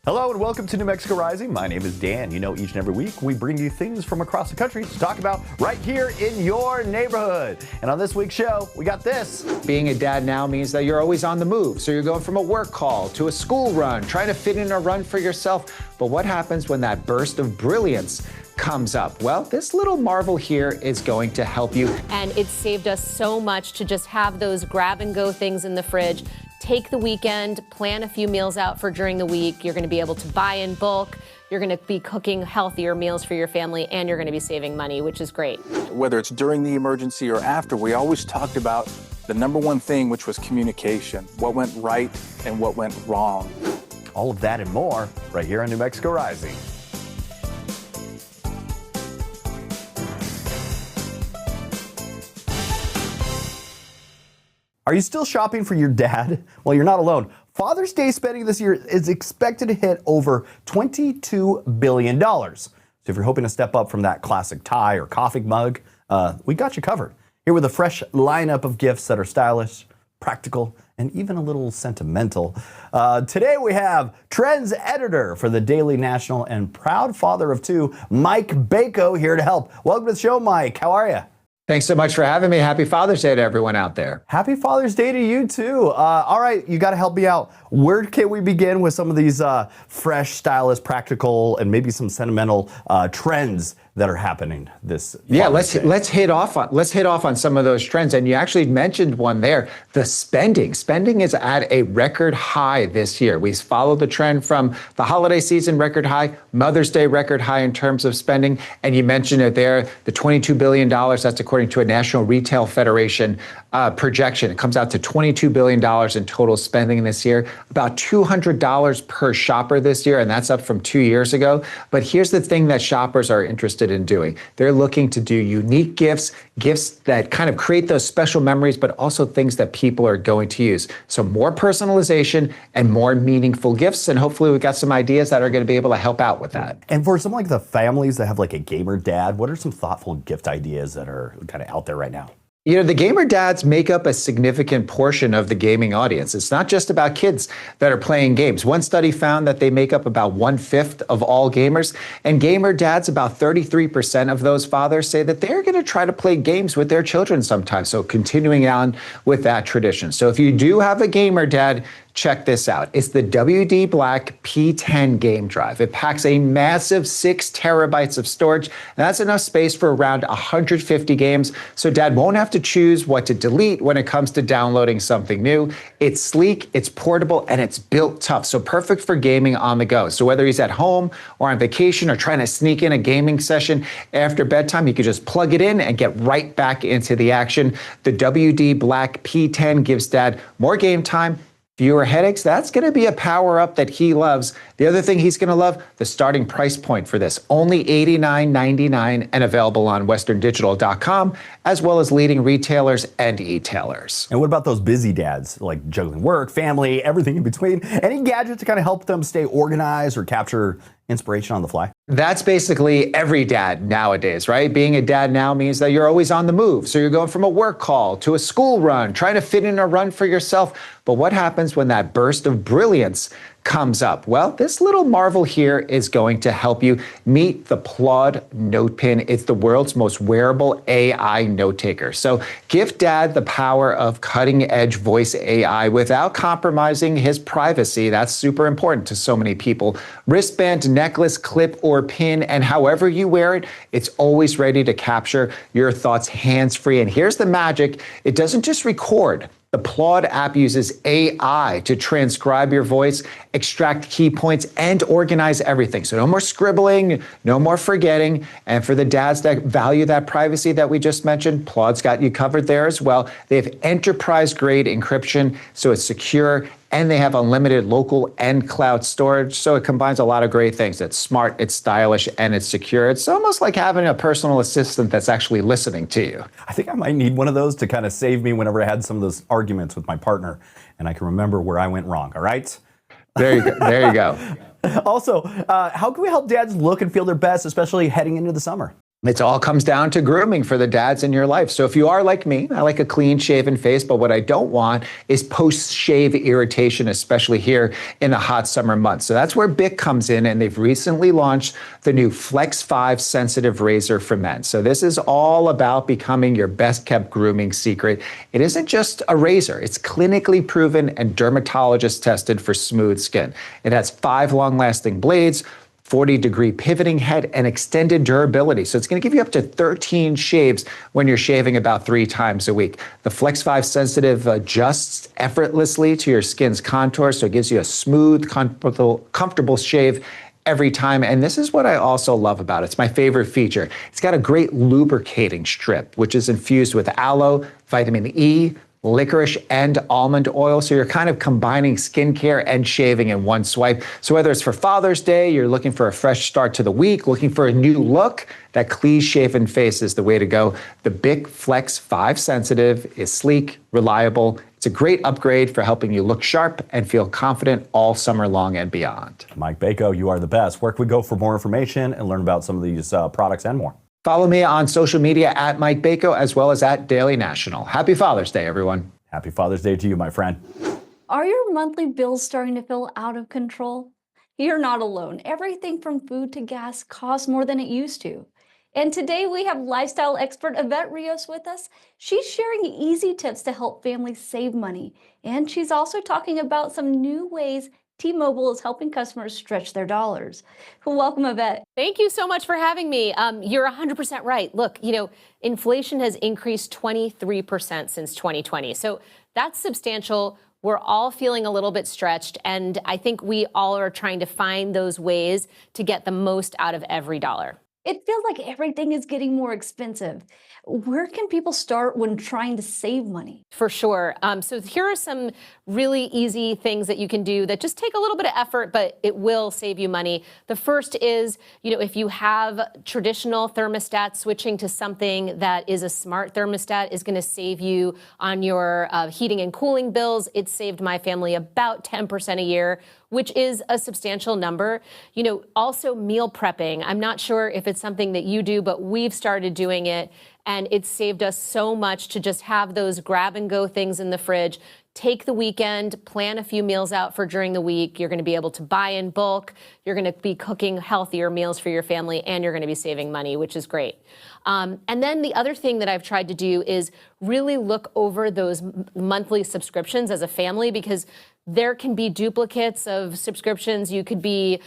Hello and welcome to New Mexico Rising. My name is Dan. You know, each and every week we bring you things from across the country to talk about right here in your neighborhood. And on this week's show, we got this. Being a dad now means that you're always on the move. So you're going from a work call to a school run, trying to fit in a run for yourself. But what happens when that burst of brilliance comes up? Well, this little marvel here is going to help you. And it's saved us so much to just have those grab and go things in the fridge. Take the weekend, plan a few meals out for during the week. You're going to be able to buy in bulk. You're going to be cooking healthier meals for your family, and you're going to be saving money, which is great. Whether it's during the emergency or after, we always talked about the number one thing, which was communication, what went right and what went wrong. All of that and more right here on New Mexico Rising. Are you still shopping for your dad? Well, you're not alone. Father's Day spending this year is expected to hit over $22 billion. So if you're hoping to step up from that classic tie or coffee mug, we got you covered. Here with a fresh lineup of gifts that are stylish, practical, and even a little sentimental. Today we have Trends Editor for the Daily National and proud father of two, Mike Bako, here to help. Welcome to the show, Mike. How are you? Thanks so much for having me. Happy Father's Day to everyone out there. Happy Father's Day to you too. All right, you got to help me out. Where can we begin with some of these fresh, stylish, practical, and maybe some sentimental trends that are happening this? Yeah, let's hit off on some of those trends. And you actually mentioned one there, the spending. Spending is at a record high this year. We followed the trend from the holiday season record high, Mother's Day record high in terms of spending. And you mentioned it there, the $22 billion. That's according to a National Retail Federation projection. It comes out to $22 billion in total spending this year, about $200 per shopper this year, and that's up from 2 years ago. But here's the thing that shoppers are interested in doing. They're looking to do unique gifts that kind of create those special memories, but also things that people are going to use. So more personalization and more meaningful gifts, and hopefully we've got some ideas that are going to be able to help out with that. And for some like the families that have like a gamer dad, what are some thoughtful gift ideas that are kind of out there right now? You know, the gamer dads make up a significant portion of the gaming audience. It's not just about kids that are playing games. One study found that they make up about 1/5 of all gamers, and gamer dads, about 33% of those fathers say that they're going to try to play games with their children sometime. So continuing on with that tradition. So if you do have a gamer dad, check this out. It's the WD Black P10 game drive. It packs a massive 6 terabytes of storage, and that's enough space for around 150 games. So dad won't have to choose what to delete when it comes to downloading something new. It's sleek, it's portable, and it's built tough. So perfect for gaming on the go. So whether he's at home or on vacation or trying to sneak in a gaming session after bedtime, you can just plug it in and get right back into the action. The WD Black P10 gives dad more game time, fewer headaches. That's going to be a power up that he loves. The other thing he's going to love, the starting price point for this, only $89.99 and available on westerndigital.com, as well as leading retailers and e-tailers. And what about those busy dads, like juggling work, family, everything in between? Any gadgets to kind of help them stay organized or capture inspiration on the fly? That's basically every dad nowadays, right? Being a dad now means that you're always on the move. So you're going from a work call to a school run, trying to fit in a run for yourself. But what happens when that burst of brilliance comes up? Well, this little marvel here is going to help you. Meet the Plod Note Pen. It's the world's most wearable AI note taker. So give dad the power of cutting edge voice AI without compromising his privacy. That's super important to so many people. Wristband, necklace, clip, or pin, and however you wear it, it's always ready to capture your thoughts hands-free. And here's the magic. It doesn't just record. The Plod app uses AI to transcribe your voice, extract key points, and organize everything. So no more scribbling, no more forgetting. And for the dads that value that privacy that we just mentioned, Plod's got you covered there as well. They have enterprise-grade encryption, so it's secure, and they have unlimited local and cloud storage. So it combines a lot of great things. It's smart, it's stylish, and it's secure. It's almost like having a personal assistant that's actually listening to you. I think I might need one of those to kind of save me whenever I had some of those arguments with my partner, and I can remember where I went wrong, all right? There you go. There you go. Also, how can we help dads look and feel their best, especially heading into the summer? It all comes down to grooming for the dads in your life. So if you are like me, I like a clean shaven face, but what I don't want is post-shave irritation, especially here in the hot summer months. So that's where Bic comes in, and they've recently launched the new Flex 5 sensitive razor for men. So this is all about becoming your best kept grooming secret. It isn't just a razor. It's clinically proven and dermatologist tested for smooth skin. It has 5 long-lasting blades, 40-degree pivoting head, and extended durability. So it's going to give you up to 13 shaves when you're shaving about 3 times a week. The Flex 5 Sensitive adjusts effortlessly to your skin's contour, so it gives you a smooth, comfortable shave every time. And this is what I also love about it. It's my favorite feature. It's got a great lubricating strip, which is infused with aloe, vitamin E, licorice, and almond oil. So you're kind of combining skincare and shaving in one swipe. So whether it's for Father's Day, you're looking for a fresh start to the week, looking for a new look, that clean shaven face is the way to go. The Bic Flex 5 Sensitive is sleek, reliable. It's a great upgrade for helping you look sharp and feel confident all summer long and beyond. Mike Bako, you are the best. Where can we go for more information and learn about some of these products and more? Follow me on social media at Mike Bako, as well as at Daily National. Happy Father's Day, everyone. Happy Father's Day to you, my friend. Are your monthly bills starting to feel out of control? You're not alone. Everything from food to gas costs more than it used to. And today we have lifestyle expert Evette Rios with us. She's sharing easy tips to help families save money. And she's also talking about some new ways T-Mobile is helping customers stretch their dollars. Welcome, Evette. Thank you so much for having me. You're 100% right. Look, inflation has increased 23% since 2020. So that's substantial. We're all feeling a little bit stretched. And I think we all are trying to find those ways to get the most out of every dollar. It feels like everything is getting more expensive. Where can people start when trying to save money? For sure. So here are some really easy things that you can do that just take a little bit of effort, but it will save you money. The first is, if you have traditional thermostats, switching to something that is a smart thermostat is going to save you on your heating and cooling bills. It saved my family about 10% a year, which is a substantial number. Also meal prepping. I'm not sure if it's something that you do, but we've started doing it. And it's saved us so much to just have those grab and go things in the fridge. Take the weekend, plan a few meals out for during the week. You're going to be able to buy in bulk. You're going to be cooking healthier meals for your family, and you're going to be saving money, which is great. And then the other thing that I've tried to do is really look over those monthly subscriptions as a family, because there can be duplicates of subscriptions. You could be,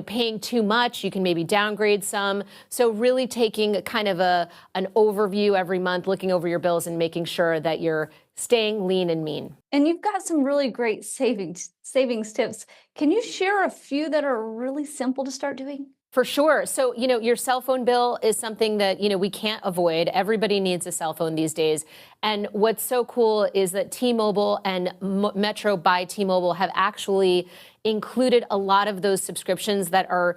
paying too much. You can maybe downgrade some. So really taking kind of an overview every month, looking over your bills and making sure that you're staying lean and mean. And you've got some really great savings tips. Can you share a few that are really simple to start doing? For sure. So, your cell phone bill is something that, we can't avoid. Everybody needs a cell phone these days. And what's so cool is that T-Mobile and Metro by T-Mobile have actually included a lot of those subscriptions that are,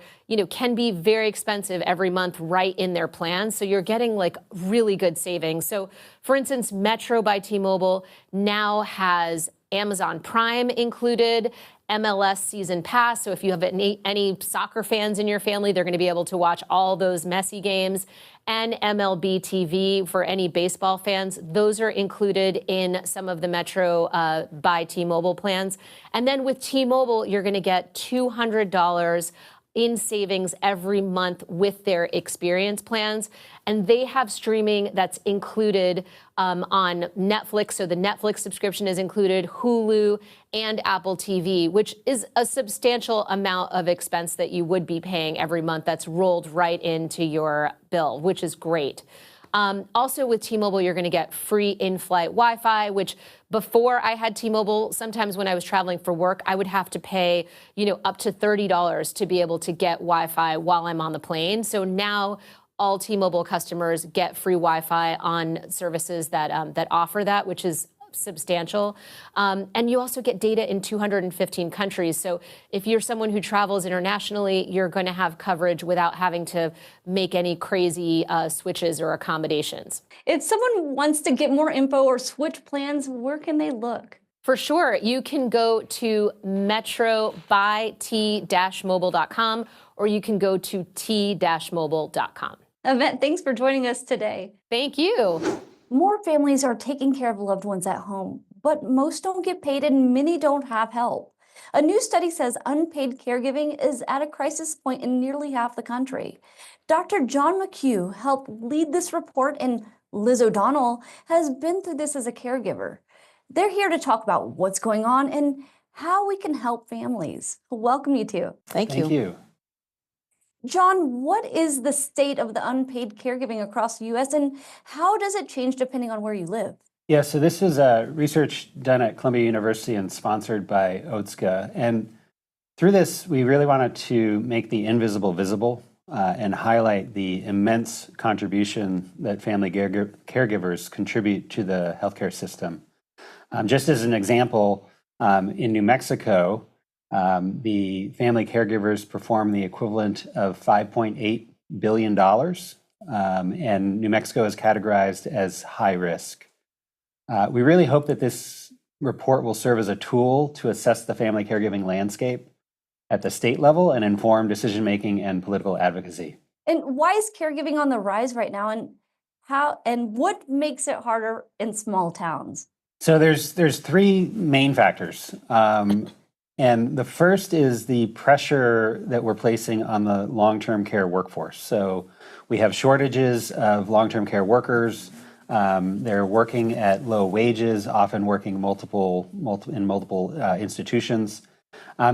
can be very expensive every month right in their plans. So you're getting like really good savings. So for instance, Metro by T-Mobile now has Amazon Prime included, MLS season pass. So if you have any soccer fans in your family, they're going to be able to watch all those Messi games, and MLB TV for any baseball fans. Those are included in some of the Metro by T-Mobile plans. And then with T-Mobile, you're going to get $200 in savings every month with their experience plans. And they have streaming that's included on Netflix. So the Netflix subscription is included, Hulu, and Apple TV, which is a substantial amount of expense that you would be paying every month that's rolled right into your bill, which is great. Also with T-Mobile, you're going to get free in-flight Wi-Fi, which before I had T-Mobile, sometimes when I was traveling for work, I would have to pay, up to $30 to be able to get Wi-Fi while I'm on the plane. So now all T-Mobile customers get free Wi-Fi on services that offer that, which is substantial. And you also get data in 215 countries. So if you're someone who travels internationally, you're going to have coverage without having to make any crazy switches or accommodations. If someone wants to get more info or switch plans, where can they look? For sure. You can go to metrobyt-mobile.com, or you can go to t-mobile.com. Evette, thanks for joining us today. Thank you. More families are taking care of loved ones at home, but most don't get paid and many don't have help. A new study says unpaid caregiving is at a crisis point in nearly half the country. Dr. John McHugh helped lead this report, and Liz O'Donnell has been through this as a caregiver. They're here to talk about what's going on and how we can help families. Welcome, you two. Thank you. John, what is the state of the unpaid caregiving across the U.S. and how does it change depending on where you live? Yeah, so this is research done at Columbia University and sponsored by Otsuka. And through this, we really wanted to make the invisible visible and highlight the immense contribution that family caregivers contribute to the healthcare system. Just as an example, in New Mexico, the family caregivers perform the equivalent of $5.8 billion, and New Mexico is categorized as high risk. We really hope that this report will serve as a tool to assess the family caregiving landscape at the state level and inform decision-making and political advocacy. And why is caregiving on the rise right now, and what makes it harder in small towns? So there's three main factors. And the first is the pressure that we're placing on the long-term care workforce. So we have shortages of long-term care workers. They're working at low wages, often working in multiple institutions.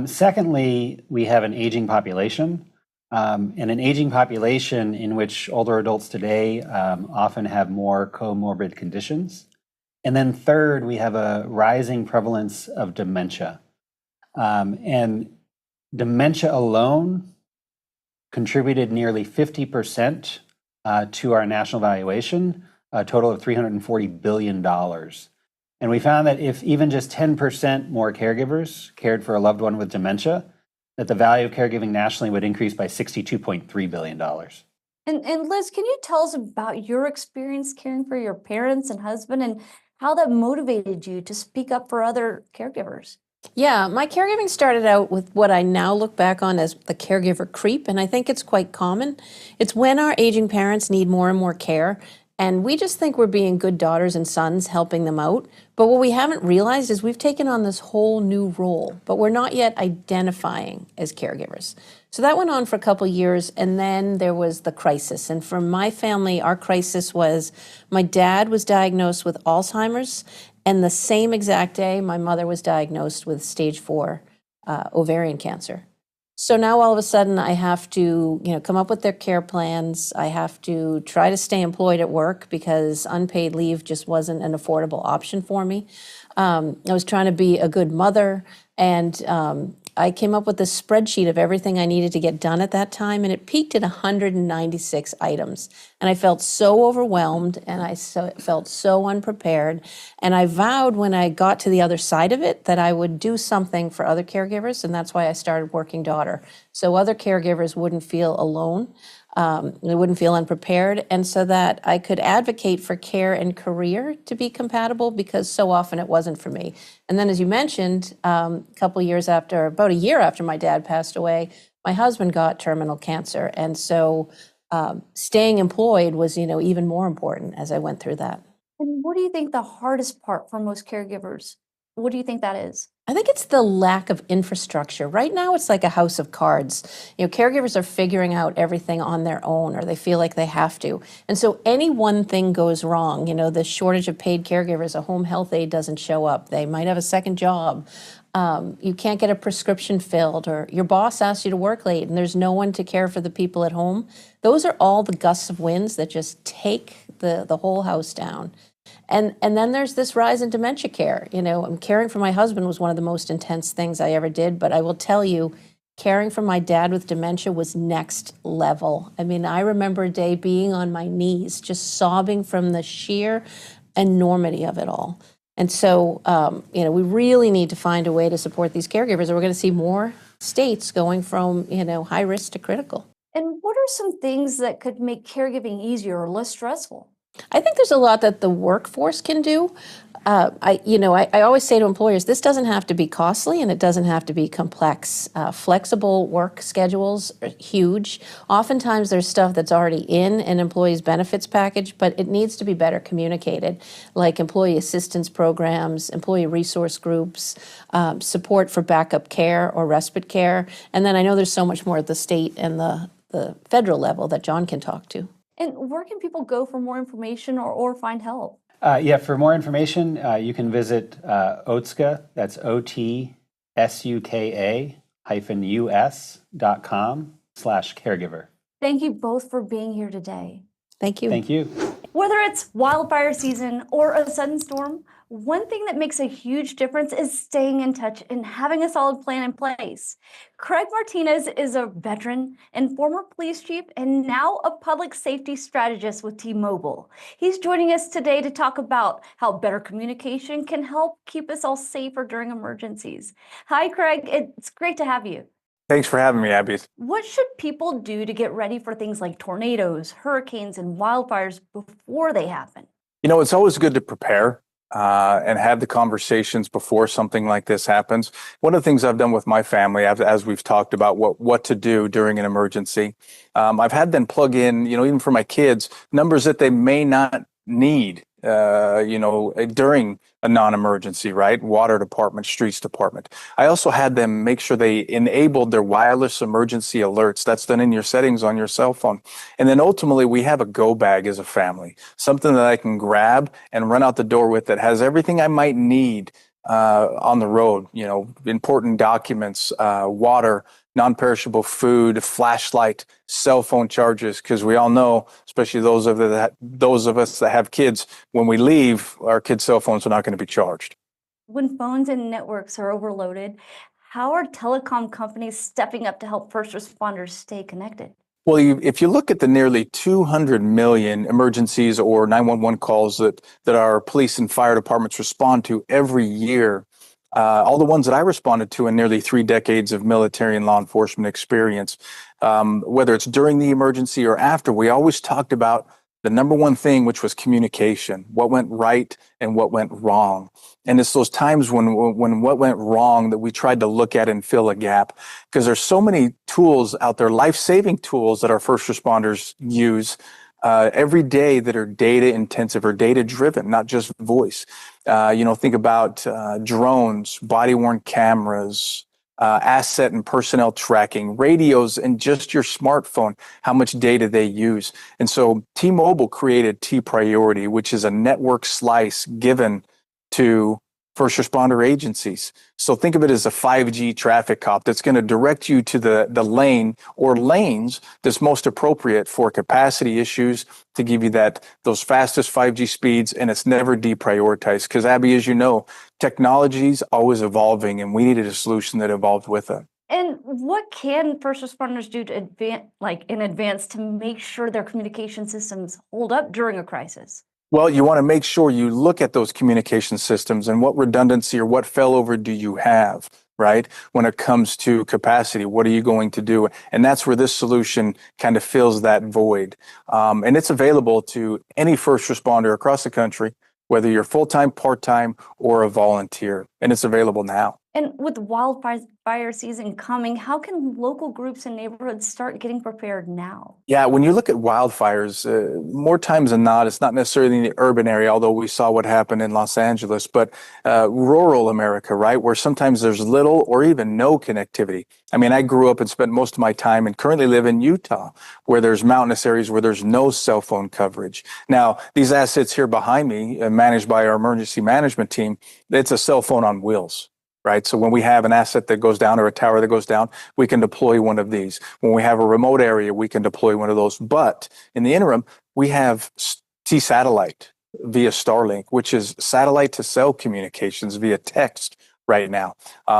Secondly, we have an aging population, and an aging population in which older adults today often have more comorbid conditions. And then third, we have a rising prevalence of dementia. And dementia alone contributed nearly 50% to our national valuation, a total of $340 billion. And we found that if even just 10% more caregivers cared for a loved one with dementia, that the value of caregiving nationally would increase by $62.3 billion. And Liz, can you tell us about your experience caring for your parents and husband and how that motivated you to speak up for other caregivers? Yeah, my caregiving started out with what I now look back on as the caregiver creep, and I think it's quite common. It's when our aging parents need more and more care, and we just think we're being good daughters and sons helping them out. But what we haven't realized is we've taken on this whole new role, but we're not yet identifying as caregivers. So that went on for a couple of years, and then there was the crisis. And for my family, our crisis was my dad was diagnosed with Alzheimer's, and the same exact day, my mother was diagnosed with stage 4 ovarian cancer. So now all of a sudden I have to, come up with their care plans. I have to try to stay employed at work because unpaid leave just wasn't an affordable option for me. I was trying to be a good mother, and I came up with this spreadsheet of everything I needed to get done at that time, and it peaked at 196 items. And I felt so overwhelmed, and I felt so unprepared. And I vowed when I got to the other side of it that I would do something for other caregivers, and that's why I started Working Daughter. So other caregivers wouldn't feel alone. They wouldn't feel unprepared, and so that I could advocate for care and career to be compatible, because so often it wasn't for me. And then, as you mentioned, about a year after my dad passed away, my husband got terminal cancer, and so staying employed was, even more important as I went through that. And what do you think the hardest part for most caregivers? What do you think that is? I think it's the lack of infrastructure. Right now, it's like a house of cards. Caregivers are figuring out everything on their own, or they feel like they have to. And so any one thing goes wrong. The shortage of paid caregivers, a home health aide doesn't show up. They might have a second job. You can't get a prescription filled, or your boss asks you to work late and there's no one to care for the people at home. Those are all the gusts of winds that just take the whole house down. And then there's this rise in dementia care. Caring for my husband was one of the most intense things I ever did, but I will tell you, caring for my dad with dementia was next level. I remember a day being on my knees, just sobbing from the sheer enormity of it all. And so, we really need to find a way to support these caregivers, or we're going to see more states going from, high risk to critical. And what are some things that could make caregiving easier or less stressful? I think there's a lot that the workforce can do. I always say to employers, this doesn't have to be costly and it doesn't have to be complex. Flexible work schedules are huge. Oftentimes there's stuff that's already in an employee's benefits package, but it needs to be better communicated, like employee assistance programs, employee resource groups, support for backup care or respite care. And then I know there's so much more at the state and the federal level that John can talk to. And where can people go for more information or find help? For more information, you can visit Otsuka, that's OTSUKA-US.com/caregiver. Thank you both for being here today. Thank you. Thank you. Whether it's wildfire season or a sudden storm, one thing that makes a huge difference is staying in touch and having a solid plan in place. Craig Martinez is a veteran and former police chief and now a public safety strategist with T-Mobile. He's joining us today to talk about how better communication can help keep us all safer during emergencies. Hi, Craig. It's great to have you. Thanks for having me, Abby. What should people do to get ready for things like tornadoes, hurricanes, and wildfires before they happen? You know, it's always good to prepare and have the conversations before something like this happens. One of the things I've done with my family, as we've talked about what to do during an emergency, I've had them plug in, even for my kids, numbers that they may not need, during a non-emergency, right? Water department, streets department. I also had them make sure they enabled their wireless emergency alerts. That's done in your settings on your cell phone. And then ultimately we have a go bag as a family, something that I can grab and run out the door with that has everything I might need on the road, important documents, water, non-perishable food, flashlight, cell phone charges, because we all know, especially those of us that have kids, when we leave, our kids' cell phones are not going to be charged. When phones and networks are overloaded, how are telecom companies stepping up to help first responders stay connected? Well, if you look at the nearly 200 million emergencies or 911 calls that our police and fire departments respond to every year, all the ones that I responded to in nearly 3 decades of military and law enforcement experience, whether it's during the emergency or after, we always talked about the number one thing, which was communication, what went right and what went wrong. And it's those times when what went wrong that we tried to look at and fill a gap, because there's so many tools out there, life-saving tools that our first responders use every day that are data intensive or data driven, not just voice. Think about drones, body-worn cameras, asset and personnel tracking, radios, and just your smartphone, how much data they use. And so T-Mobile created T-Priority, which is a network slice given to first responder agencies. So think of it as a 5G traffic cop that's going to direct you to the lane or lanes that's most appropriate for capacity issues to give you those fastest 5G speeds, and it's never deprioritized. Because Abby, as you know, technology's always evolving, and we needed a solution that evolved with it. And what can first responders do to in advance to make sure their communication systems hold up during a crisis? Well, you want to make sure you look at those communication systems and what redundancy or what failover do you have, right? When it comes to capacity, what are you going to do? And that's where this solution kind of fills that void. And it's available to any first responder across the country, whether you're full-time, part-time, or a volunteer. And it's available now. And with wildfire season coming, how can local groups and neighborhoods start getting prepared now? Yeah, when you look at wildfires, more times than not, it's not necessarily in the urban area, although we saw what happened in Los Angeles, but rural America, right, where sometimes there's little or even no connectivity. I mean, I grew up and spent most of my time and currently live in Utah, where there's mountainous areas where there's no cell phone coverage. Now, these assets here behind me, managed by our emergency management team, it's a cell phone on wheels. Right. So when we have an asset that goes down or a tower that goes down, we can deploy one of these. When we have a remote area, we can deploy one of those. But in the interim, we have T-Satellite via Starlink, which is satellite to cell communications via text right now.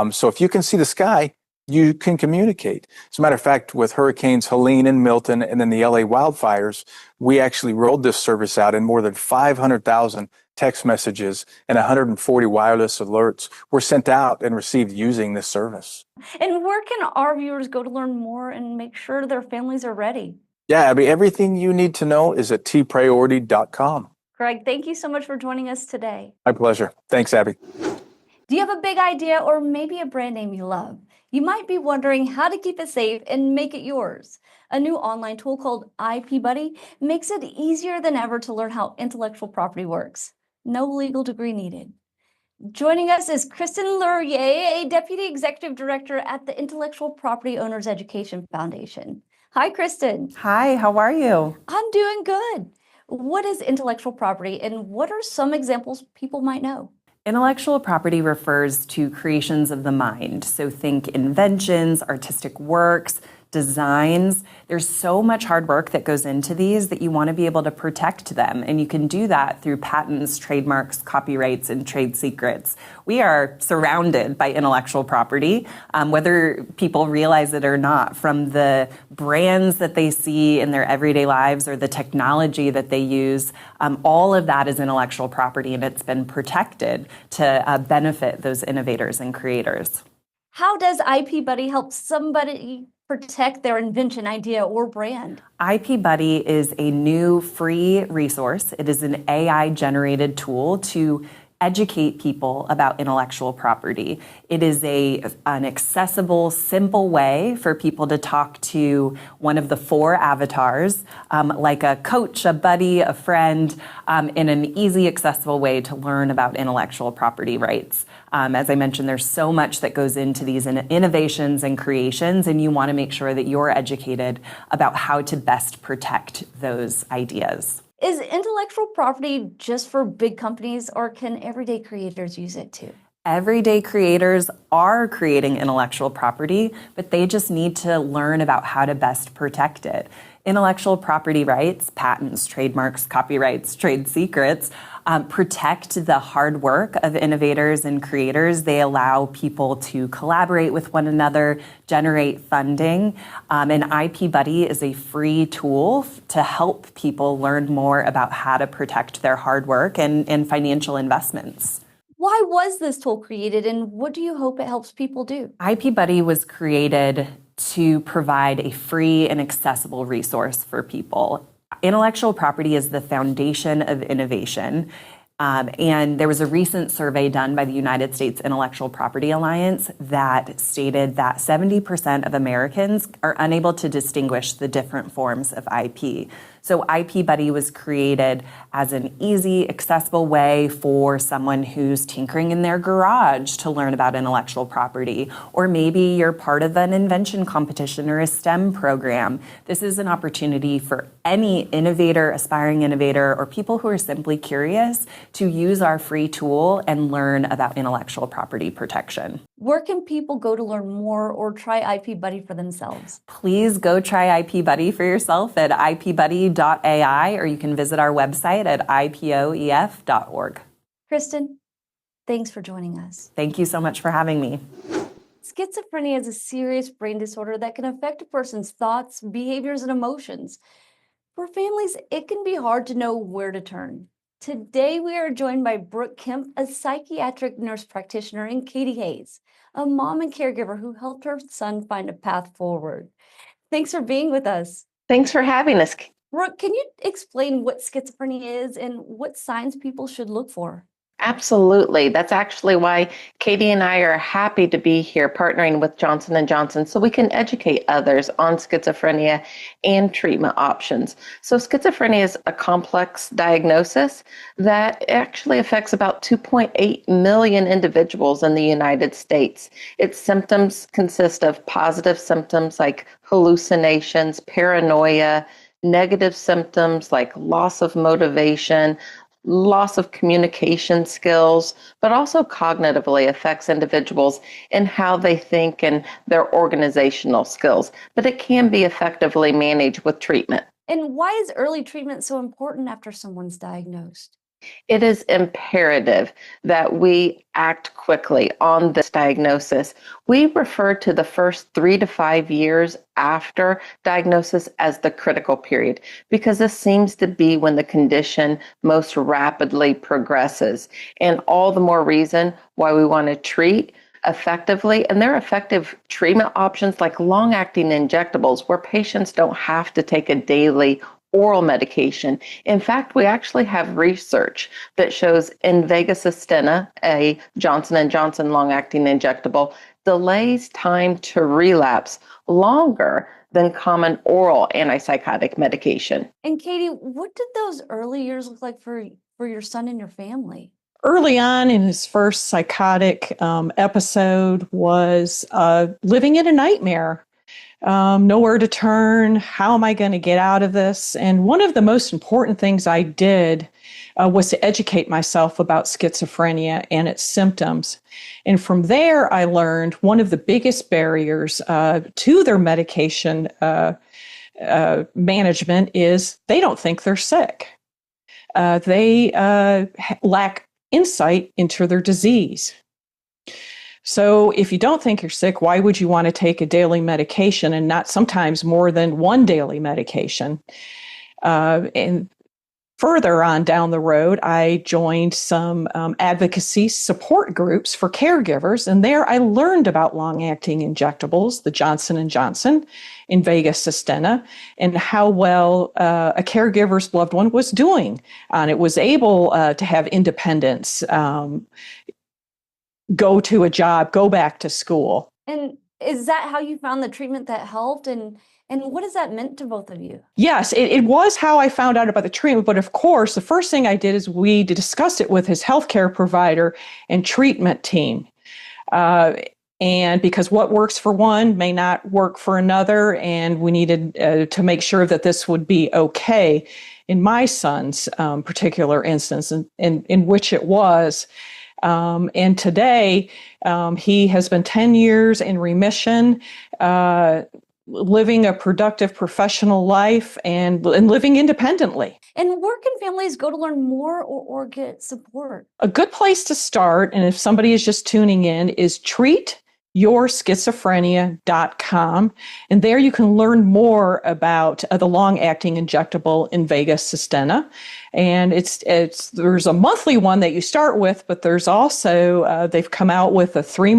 So if you can see the sky, you can communicate. As a matter of fact, with Hurricanes Helene and Milton and then the LA wildfires, we actually rolled this service out, and more than 500,000 text messages and 140 wireless alerts were sent out and received using this service. And where can our viewers go to learn more and make sure their families are ready? Yeah, Abby, everything you need to know is at tpriority.com. Greg, thank you so much for joining us today. My pleasure. Thanks, Abby. Do you have a big idea or maybe a brand name you love? You might be wondering how to keep it safe and make it yours. A new online tool called IP Buddy makes it easier than ever to learn how intellectual property works. No legal degree needed. Joining us is Kristin Lurye, a Deputy Executive Director at the Intellectual Property Owners Education Foundation. Hi, Kristin. Hi, how are you? I'm doing good. What is intellectual property and what are some examples people might know? Intellectual property refers to creations of the mind. So think inventions, artistic works, designs. There's so much hard work that goes into these that you want to be able to protect them. And you can do that through patents, trademarks, copyrights, and trade secrets. We are surrounded by intellectual property, whether people realize it or not, from the brands that they see in their everyday lives or the technology that they use. All of that is intellectual property, and it's been protected to benefit those innovators and creators. How does IP Buddy help somebody protect their invention, idea, or brand? IP Buddy is a new free resource. It is an AI-generated tool to educate people about intellectual property. It is an accessible, simple way for people to talk to one of the 4 avatars, like a coach, a buddy, a friend, in an easy, accessible way to learn about intellectual property rights. As I mentioned, there's so much that goes into these innovations and creations, and you want to make sure that you're educated about how to best protect those ideas. Is intellectual property just for big companies, or can everyday creators use it too? Everyday creators are creating intellectual property, but they just need to learn about how to best protect it. Intellectual property rights, patents, trademarks, copyrights, trade secrets, protect the hard work of innovators and creators. They allow people to collaborate with one another, generate funding. And IP Buddy is a free tool to help people learn more about how to protect their hard work and financial investments. Why was this tool created, and what do you hope it helps people do? IP Buddy was created to provide a free and accessible resource for people. Intellectual property is the foundation of innovation. And there was a recent survey done by the United States Intellectual Property Alliance that stated that 70% of Americans are unable to distinguish the different forms of IP. So IP Buddy was created as an easy, accessible way for someone who's tinkering in their garage to learn about intellectual property. Or maybe you're part of an invention competition or a STEM program. This is an opportunity for any innovator, aspiring innovator, or people who are simply curious to use our free tool and learn about intellectual property protection. Where can people go to learn more or try IP Buddy for themselves? Please go try IP Buddy for yourself at ipbuddy.ai, or you can visit our website at ipoef.org. Kristin, thanks for joining us. Thank you so much for having me. Schizophrenia is a serious brain disorder that can affect a person's thoughts, behaviors, and emotions. For families, it can be hard to know where to turn. Today, we are joined by Brooke Kemp, a psychiatric nurse practitioner, and Katie Hayes, a mom and caregiver who helped her son find a path forward. Thanks for being with us. Thanks for having us. Brooke, can you explain what schizophrenia is and what signs people should look for? Absolutely. That's actually why Katie and I are happy to be here partnering with Johnson & Johnson so we can educate others on schizophrenia and treatment options. So schizophrenia is a complex diagnosis that actually affects about 2.8 million individuals in the United States. Its symptoms consist of positive symptoms like hallucinations, paranoia, negative symptoms like loss of motivation, loss of communication skills, but also cognitively affects individuals in how they think and their organizational skills. But it can be effectively managed with treatment. And why is early treatment so important after someone's diagnosed? It is imperative that we act quickly on this diagnosis. We refer to the first 3 to 5 years after diagnosis as the critical period, because this seems to be when the condition most rapidly progresses. And all the more reason why we want to treat effectively. And there are effective treatment options like long-acting injectables where patients don't have to take a daily oral medication. In fact, we actually have research that shows Invega Sustenna, a Johnson & Johnson long-acting injectable, delays time to relapse longer than common oral antipsychotic medication. And Katie, what did those early years look like for your son and your family? Early on in his first psychotic episode was living in a nightmare. Nowhere to turn. How am I going to get out of this? And one of the most important things I did was to educate myself about schizophrenia and its symptoms. And from there, I learned one of the biggest barriers to their medication management is they don't think they're sick. They lack insight into their disease. So if you don't think you're sick, why would you want to take a daily medication and not sometimes more than one daily medication? And further on down the road, I joined some advocacy support groups for caregivers. And there I learned about long-acting injectables, the Johnson & Johnson, Invega Sustenna, and how well a caregiver's loved one was doing. And it was able to have independence, go to a job, go back to school. And is that how you found the treatment that helped? And what has that meant to both of you? Yes, it was how I found out about the treatment. But of course, the first thing I did is we discussed it with his healthcare provider and treatment team. And because what works for one may not work for another, and we needed to make sure that this would be okay in my son's particular instance, in which it was. And today, he has been 10 years in remission, living a productive professional life and living independently. And where can families go to learn more or get support? A good place to start, and if somebody is just tuning in, is treatyourschizophrenia.com. And there you can learn more about the long-acting injectable Invega Sustenna. And there's a monthly one that you start with, but there's also, they've come out with a every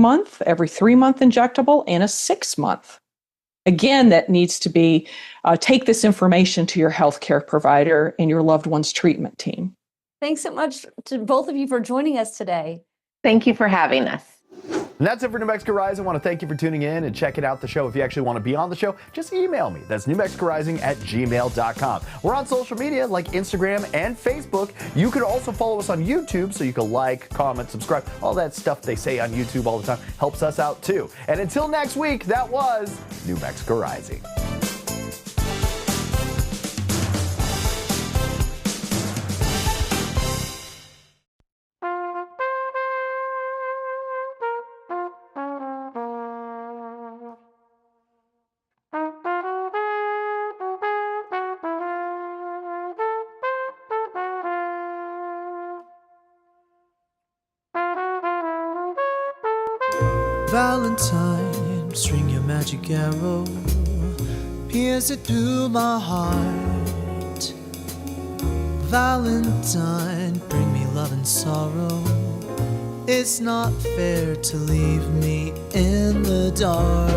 3-month injectable and a 6-month. Again, that needs to be, take this information to your healthcare provider and your loved one's treatment team. Thanks so much to both of you for joining us today. Thank you for having us. And that's it for New Mexico Rising. I want to thank you for tuning in and checking out the show. If you actually want to be on the show, just email me. That's newmexicorising@gmail.com. We're on social media like Instagram and Facebook. You could also follow us on YouTube, so you can like, comment, subscribe. All that stuff they say on YouTube all the time helps us out too. And until next week, that was New Mexico Rising. Valentine, string your magic arrow, pierce it through my heart. Valentine, bring me love and sorrow. It's not fair to leave me in the dark.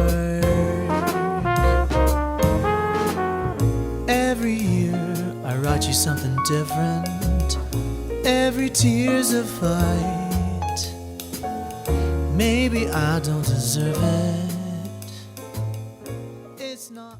Every year I write you something different. Every tear's a fight. Maybe I don't deserve it. It's not